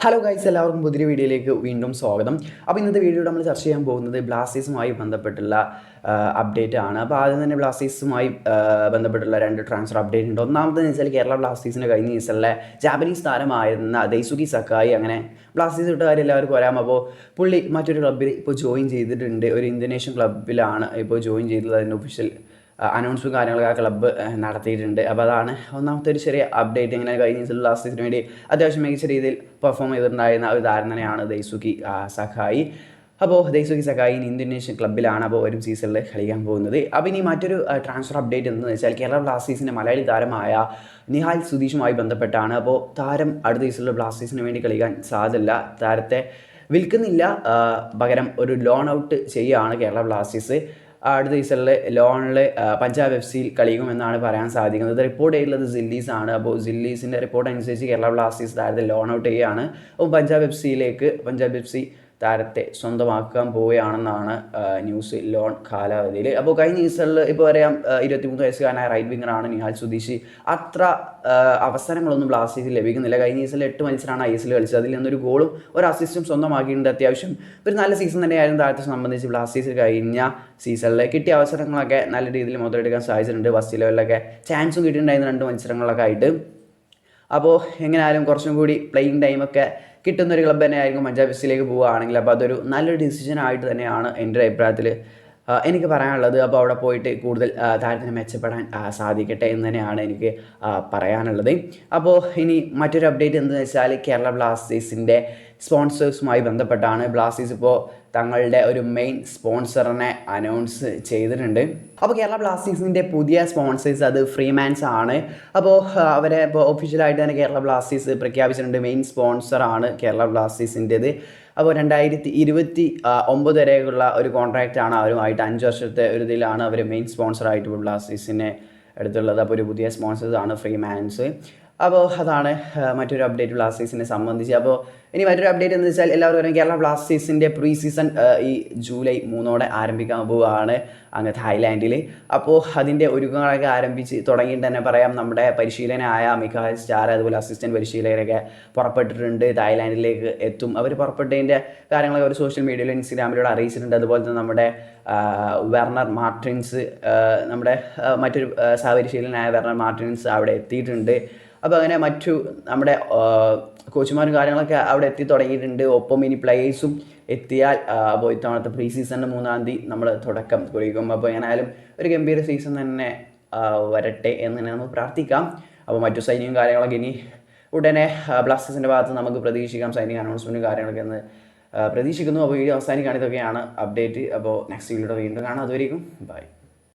Hello guys, എല്ലാവർക്കും പുതിയ വീഡിയോയിലേക്ക് വീണ്ടും സ്വാഗതം. അപ്പോൾ ഇന്നത്തെ വീഡിയോയിൽ നമ്മൾ ചർച്ച ചെയ്യാൻ പോകുന്നത് ബ്ലാസ്റ്റേഴ്സുമായി ബന്ധപ്പെട്ടുള്ള അപ്ഡേറ്റ് ആണ്. അപ്പോൾ ആദ്യം തന്നെ ബ്ലാസ്റ്റേഴ്സുമായി ബന്ധപ്പെട്ടുള്ള രണ്ട് ട്രാൻസ്ഫർ അപ്ഡേറ്റ് ഉണ്ട്. ഒന്നാമതെന്ന് വെച്ചാൽ കേരള ബ്ലാസ്റ്റേഴ്സിൻ്റെ കഴിഞ്ഞ സീസണിലെ ജാപ്പനീസ് താരമായിരുന്ന ദൈസുകി സക്കായി അങ്ങനെ ബ്ലാസ്റ്റേഴ്സ് വിട്ടുകാർ എല്ലാവർക്കും വരാം. അപ്പോൾ പുള്ളി മറ്റൊരു ക്ലബ്ബിൽ ഇപ്പോൾ ജോയിൻ ചെയ്തിട്ടുണ്ട്. ഒരു ഇന്തോനേഷ്യൻ ക്ലബ്ബിലാണ് ഇപ്പോൾ ജോയിൻ ചെയ്തത്. അതിൻ്റെ ഒഫീഷ്യൽ അനൗൺസും കാര്യങ്ങളൊക്കെ ആ ക്ലബ്ബ് നടത്തിയിട്ടുണ്ട്. അപ്പോൾ അതാണ് ഒന്നാമത്തെ ഒരു ചെറിയ അപ്ഡേറ്റ്. ഇങ്ങനെ കഴിഞ്ഞ സീസണിൽ ബ്ലാസ്റ്റേഴ്സിന് വേണ്ടി അത്യാവശ്യം മികച്ച രീതിയിൽ പെർഫോം ചെയ്തിട്ടുണ്ടായിരുന്ന ഒരു താരം തന്നെയാണ് ദൈസുകി സക്കായി. അപ്പോൾ ദൈസുകി സക്കായി ഇന്തോനേഷ്യൻ ക്ലബ്ബിലാണ് അപ്പോൾ ഒരു സീസണിൽ കളിക്കാൻ പോകുന്നത്. അപ്പോൾ ഇനി മറ്റൊരു ട്രാൻസ്ഫർ അപ്ഡേറ്റ് എന്തെന്ന് വെച്ചാൽ കേരള ബ്ലാസ്റ്റേഴ്സിൻ്റെ മലയാളി താരമായ നിഹാൽ സുധീഷുമായി ബന്ധപ്പെട്ടാണ്. അപ്പോൾ താരം അടുത്ത സീസണിൽ ബ്ലാസ്റ്റേഴ്സിന് വേണ്ടി കളിക്കാൻ സാധ്യതയില്ല. താരത്തെ വിൽക്കുന്നില്ല, പകരം ഒരു ലോൺ ഔട്ട് ചെയ്യുകയാണ് കേരള ബ്ലാസ്റ്റേഴ്സ്. അടുത്ത സീസണിൽ ലോണിൽ പഞ്ചാബ് എഫ് സിയിൽ കളിക്കുമെന്നാണ് പറയാൻ സാധിക്കുന്നത്. റിപ്പോർട്ട് ചെയ്യുന്നത് സില്ലീസ് ആണ്. അപ്പോൾ സില്ലീസിൻ്റെ റിപ്പോർട്ട് അനുസരിച്ച് കേരള ബ്ലാസ്റ്റേഴ്സ് താരത്തെ ലോൺ ഔട്ട് ചെയ്യുകയാണ്. അപ്പോൾ പഞ്ചാബ് എഫ് സി താരത്തെ സ്വന്തമാക്കാൻ പോവുകയാണെന്നാണ് ന്യൂസ് ലോൺ കാലാവധിയിൽ. അപ്പോൾ കഴിഞ്ഞ സീസണിൽ ഇപ്പോൾ പറയാം 23 വയസ്സുകാരനായ റൈറ്റ് വിങ്ങറാണ് നിഹാൽ സുധീഷ്. അത്ര അവസരങ്ങളൊന്നും ബ്ലാസ്റ്റേഴ്സിൽ ലഭിക്കുന്നില്ല. കഴിഞ്ഞ സീസണിൽ 8 മത്സരമാണ് ഐഎസ്എൽ കളിച്ചത്. അതിൽ നിന്നൊരു ഗോളും ഒരു അസിസ്റ്റും സ്വന്തമാക്കിയിട്ടുണ്ട്. അത്യാവശ്യം ഒരു നല്ല സീസൺ തന്നെയായിരുന്നു താരത്തെ സംബന്ധിച്ച്. ബ്ലാസ്റ്റേഴ്സ് കഴിഞ്ഞ സീസണിൽ കിട്ടിയ അവസരങ്ങളൊക്കെ നല്ല രീതിയിൽ മുതലെടുക്കാൻ സാധിച്ചിട്ടുണ്ട്. ഫസ്റ്റ് ലെവലിലൊക്കെ ചാൻസും കിട്ടിയിട്ടുണ്ടായിരുന്നു 2 മത്സരങ്ങളിലൊക്കെ ആയിട്ട്. അപ്പോൾ എങ്ങനെയായാലും കുറച്ചും കൂടി പ്ലേയിങ് ടൈമൊക്കെ കിട്ടുന്നൊരു ക്ലബ്ബ് തന്നെ ആയിരിക്കും പഞ്ചാബ് എഫ് സിയിലേക്ക് പോവുകയാണെങ്കിൽ. അപ്പോൾ അതൊരു നല്ലൊരു ഡിസിഷനായിട്ട് തന്നെയാണ് എൻ്റെ അഭിപ്രായത്തിൽ എനിക്ക് പറയാനുള്ളത്. അപ്പോൾ അവിടെ പോയിട്ട് കൂടുതൽ താരത്തിന് മെച്ചപ്പെടാൻ സാധിക്കട്ടെ എന്ന് തന്നെയാണ് എനിക്ക് പറയാനുള്ളത്. അപ്പോൾ ഇനി മറ്റൊരു അപ്ഡേറ്റ് എന്തെന്ന് വെച്ചാൽ കേരള ബ്ലാസ്റ്റേഴ്സിൻ്റെ സ്പോൺസേഴ്സുമായി ബന്ധപ്പെട്ടാണ്. ബ്ലാസ്റ്റേഴ്സ് ഇപ്പോൾ തങ്ങളുടെ ഒരു മെയിൻ സ്പോൺസറിനെ അനൗൺസ് ചെയ്തിട്ടുണ്ട്. അപ്പോൾ കേരള ബ്ലാസ്റ്റേഴ്സിൻ്റെ പുതിയ സ്പോൺസേഴ്സ് അത് ഫ്രീമാൻസ് ആണ്. അപ്പോൾ അവരെ ഇപ്പോൾ ഒഫീഷ്യലായിട്ട് തന്നെ കേരള ബ്ലാസ്റ്റേഴ്സ് പ്രഖ്യാപിച്ചിട്ടുണ്ട്. മെയിൻ സ്പോൺസറാണ് കേരള ബ്ലാസ്റ്റേഴ്സിൻ്റേത്. അപ്പോൾ 2029 വരെയുള്ള ഒരു കോൺട്രാക്റ്റാണ് അവരുമായിട്ട്. 5 വർഷത്തെ ഒരു ഇതിലാണ് അവർ മെയിൻ സ്പോൺസറായിട്ട് ഇപ്പോൾ ബ്ലാസ്റ്റേഴ്സിനെ എടുത്തുള്ളത്. അപ്പോൾ ഒരു പുതിയ സ്പോൺസേഴ്സാണ് ഫ്രീമാൻസ്. അപ്പോൾ അതാണ് മറ്റൊരു അപ്ഡേറ്റ് ബ്ലാസ്റ്റേഴ്സിനെ സംബന്ധിച്ച്. അപ്പോൾ ഇനി മറ്റൊരു അപ്ഡേറ്റ് എന്ന് വെച്ചാൽ എല്ലാവരും പറയും കേരള ബ്ലാസ്റ്റേഴ്സിൻ്റെ പ്രീ സീസൺ ഈ ജൂലൈ 3 ആരംഭിക്കാൻ പോവുകയാണ് അങ്ങ് തായ്ലാൻഡിൽ. അപ്പോൾ അതിൻ്റെ ഒരുക്കങ്ങളൊക്കെ ആരംഭിച്ച് തുടങ്ങിയിട്ട് തന്നെ പറയാം. നമ്മുടെ പരിശീലകനായ മിഖായൽ സ്റ്റാർ അതുപോലെ അസിസ്റ്റൻറ്റ് പരിശീലകരൊക്കെ പുറപ്പെട്ടിട്ടുണ്ട്, തായ്ലാൻഡിലേക്ക് എത്തും. അവർ പുറപ്പെട്ടതിൻ്റെ കാര്യങ്ങളൊക്കെ അവർ സോഷ്യൽ മീഡിയയിലും ഇൻസ്റ്റാഗ്രാമിലൂടെ അറിയിച്ചിട്ടുണ്ട്. അതുപോലെ തന്നെ നമ്മുടെ വെർണർ മാർട്ടിൻസ്, നമ്മുടെ മറ്റൊരു സഹപരിശീലനായ വെർണർ മാർട്ടിൻസ് അവിടെ എത്തിയിട്ടുണ്ട്. അപ്പോൾ അങ്ങനെ മറ്റു നമ്മുടെ കോച്ചുമാരും കാര്യങ്ങളൊക്കെ അവിടെ എത്തി തുടങ്ങിയിട്ടുണ്ട്. ഒപ്പം ഇനി പ്ലേയേഴ്സും എത്തിയാൽ അപ്പോൾ ഇത്തവണത്തെ പ്രീ സീസണിൻ്റെ 3-ാം തീയതി നമ്മൾ തുടക്കം കുറിക്കും. അപ്പോൾ എങ്ങനെയായാലും ഒരു ഗംഭീര സീസൺ തന്നെ വരട്ടെ എന്ന് തന്നെ നമുക്ക് പ്രാർത്ഥിക്കാം. അപ്പോൾ മറ്റു സൈനികവും കാര്യങ്ങളൊക്കെ ഇനി ഉടനെ ബ്ലാസ്റ്റേഴ്സിൻ്റെ ഭാഗത്ത് നമുക്ക് പ്രതീക്ഷിക്കാം. സൈനിക അനൗൺസ്മെൻറ്റും കാര്യങ്ങളൊക്കെ എന്ന് പ്രതീക്ഷിക്കുന്നു. അപ്പോൾ വീഡിയോ അവസാനിക്കുകയാണ്. ഇതൊക്കെയാണ് അപ്ഡേറ്റ്. അപ്പോൾ നെക്സ്റ്റ് വീഡിയോ വീണ്ടും കാണാം. അതുവരെയും ബൈ.